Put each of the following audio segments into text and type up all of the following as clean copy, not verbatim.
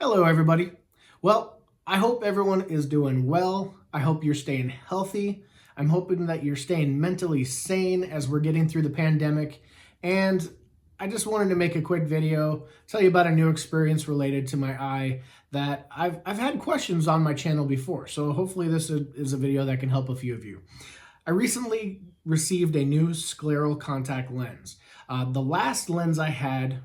Hello, everybody. Well, I hope everyone is doing well. I hope you're staying healthy. I'm hoping that you're staying mentally sane as we're getting through the pandemic. And I just wanted to make a quick video, tell you about a new experience related to my eye that I've had questions on my channel before. So hopefully this is a video that can help a few of you. I recently received a new scleral contact lens. The last lens I had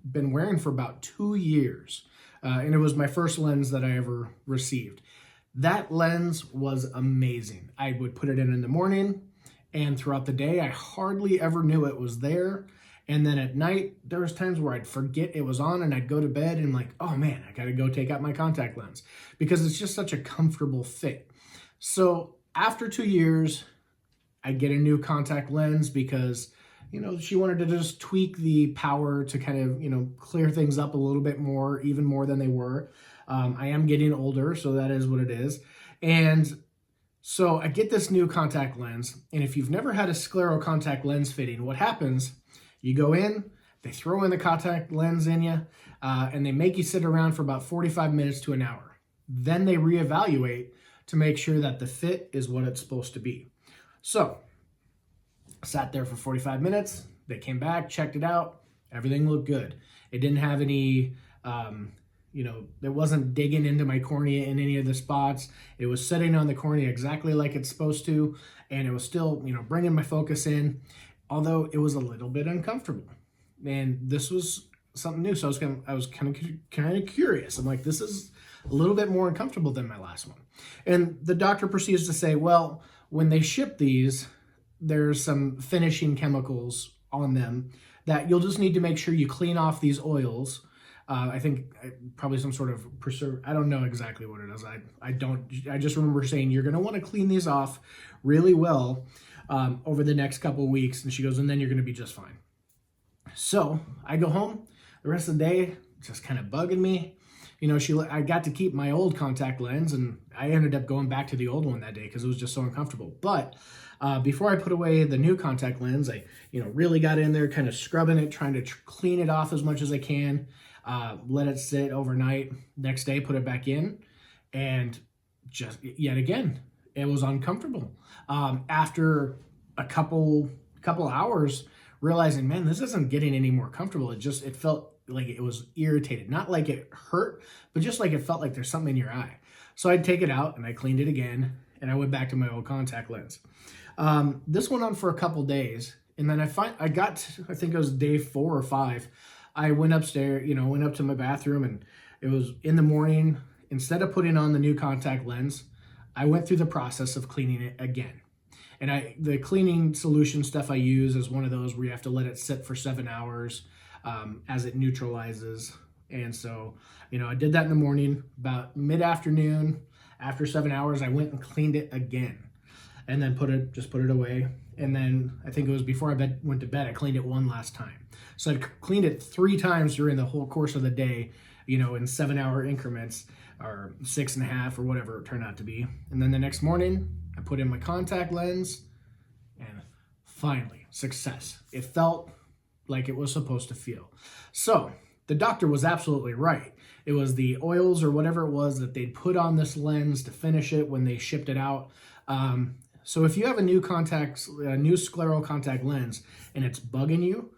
been wearing for about 2 years. And it was my first lens that I ever received. That lens was amazing. I would put it in the morning, and throughout the day, I hardly ever knew it was there. And then at night, there was times where I'd forget it was on, and I'd go to bed and like, oh man, I gotta go take out my contact lens because it's just such a comfortable fit. So after 2 years, I get a new contact lens because she wanted to just tweak the power to kind of, clear things up a little bit more, even more than they were. I am getting older, so that is what it is. And so I get this new contact lens, and if you've never had a scleral contact lens fitting, what happens, you go in, they throw in the contact lens in you, and they make you sit around for about 45 minutes to an hour. Then they reevaluate to make sure that the fit is what it's supposed to be. So sat there for 45 minutes. They came back, checked it out. Everything looked good. It didn't have any, it wasn't digging into my cornea in any of the spots. It was sitting on the cornea exactly like it's supposed to. And it was still, bringing my focus in, although it was a little bit uncomfortable. And this was something new. So I was kind of curious. I'm like, this is a little bit more uncomfortable than my last one. And the doctor proceeds to say, well, when they ship these, there's some finishing chemicals on them that you'll just need to make sure you clean off these oils. I think probably some sort of I don't know exactly what it is. I just remember saying, you're going to want to clean these off really well over the next couple of weeks. And she goes, and then you're going to be just fine. So I go home. The rest of the day, just kind of bugging me. I got to keep my old contact lens, and I ended up going back to the old one that day because it was just so uncomfortable. But before I put away the new contact lens, I really got in there, kind of scrubbing it, trying to clean it off as much as I can, let it sit overnight. Next day, put it back in, and just yet again, it was uncomfortable. After a couple hours, realizing, man, this isn't getting any more comfortable. It felt like it was irritated, not like it hurt, but just like it felt like there's something in your eye. So I'd take it out and I cleaned it again, and I went back to my old contact lens. This went on for a couple days, and then I think it was day 4 or 5. I went upstairs, went up to my bathroom, and it was in the morning. Instead of putting on the new contact lens, I went through the process of cleaning it again. And the cleaning solution stuff I use is one of those where you have to let it sit for 7 hours as it neutralizes. And so, I did that in the morning. About mid-afternoon, after 7 hours, I went and cleaned it again, and then put it away. And then I think it was before I went to bed, I cleaned it one last time. So I cleaned it 3 times during the whole course of the day, in 7-hour increments, or 6.5, or whatever it turned out to be. And then the next morning, I put in my contact lens, and finally, success. It felt like it was supposed to feel. So the doctor was absolutely right. It was the oils or whatever it was that they'd put on this lens to finish it when they shipped it out. So if you have a new scleral contact lens and it's bugging you,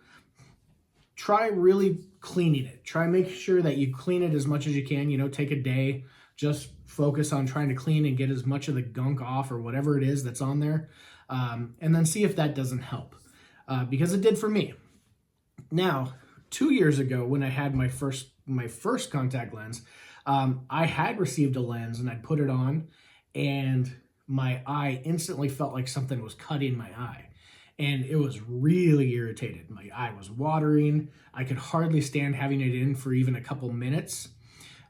try really cleaning it. Try make sure that you clean it as much as you can. Take a day, just focus on trying to clean and get as much of the gunk off or whatever it is that's on there, and then see if that doesn't help, because it did for me. Now, 2 years ago, when I had my first contact lens, I had received a lens and I'd put it on, and my eye instantly felt like something was cutting my eye. And it was really irritated. My eye was watering. I could hardly stand having it in for even a couple minutes.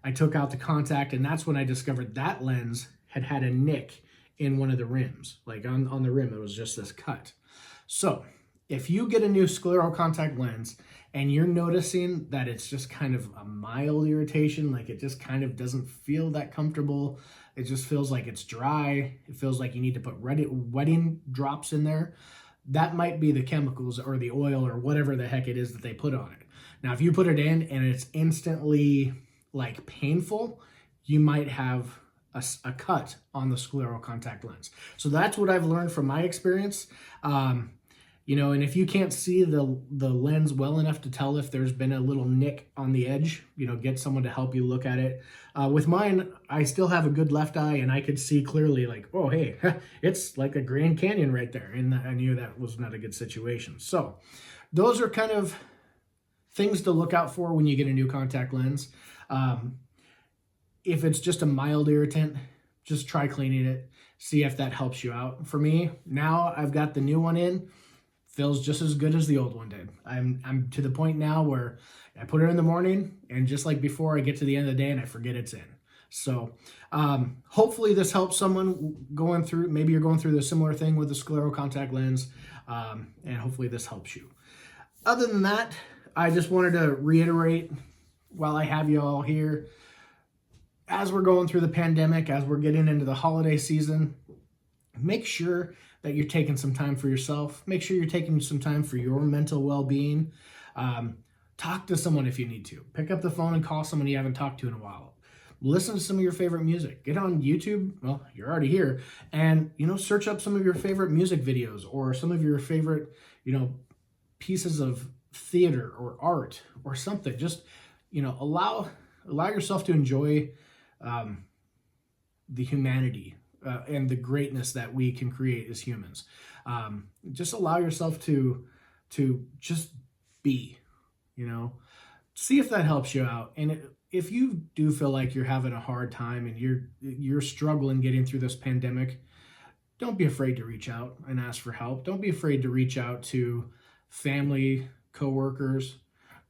I took out the contact, and that's when I discovered that lens had a nick in one of the rims. Like on the rim, it was just this cut. So if you get a new scleral contact lens and you're noticing that it's just kind of a mild irritation, like it just kind of doesn't feel that comfortable, it just feels like it's dry, it feels like you need to put wetting drops in there, that might be the chemicals or the oil or whatever the heck it is that they put on it. Now, if you put it in and it's instantly like painful, you might have a cut on the scleral contact lens. So that's what I've learned from my experience. You know, and if you can't see the lens well enough to tell if there's been a little nick on the edge, you know, get someone to help you look at it. With mine, I still have a good left eye, and I could see clearly like, oh, hey, it's like a Grand Canyon right there. And I knew that was not a good situation. So those are kind of things to look out for when you get a new contact lens. If it's just a mild irritant, just try cleaning it, see if that helps you out. For me, now I've got the new one in. Feels just as good as the old one did. I'm to the point now where I put it in the morning, and just like before, I get to the end of the day and I forget it's in. So hopefully this helps someone going through, maybe you're going through the similar thing with the scleral contact lens, and hopefully this helps you. Other than that, I just wanted to reiterate while I have you all here, as we're going through the pandemic, as we're getting into the holiday season, make sure that you're taking some time for yourself. Make sure you're taking some time for your mental well-being. Talk to someone if you need to. Pick up the phone and call someone you haven't talked to in a while. Listen to some of your favorite music. Get on YouTube. Well, you're already here. And, you know, search up some of your favorite music videos or some of your favorite, you know, pieces of theater or art or something. Just, you know, allow yourself to enjoy the humanity and the greatness that we can create as humans. Just allow yourself to just be, you know, see if that helps you out. And if you do feel like you're having a hard time and you're struggling getting through this pandemic, don't be afraid to reach out and ask for help. Don't be afraid to reach out to family, coworkers.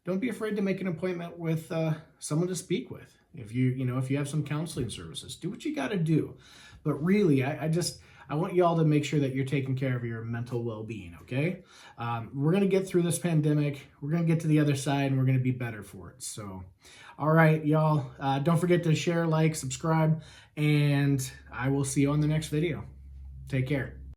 Don't be afraid to make an appointment with someone to speak with. If you have some counseling services, do what you got to do. But really, I want you all to make sure that you're taking care of your mental well-being, okay? We're going to get through this pandemic. We're going to get to the other side, and we're going to be better for it. So, all right, y'all. Don't forget to share, like, subscribe, and I will see you on the next video. Take care.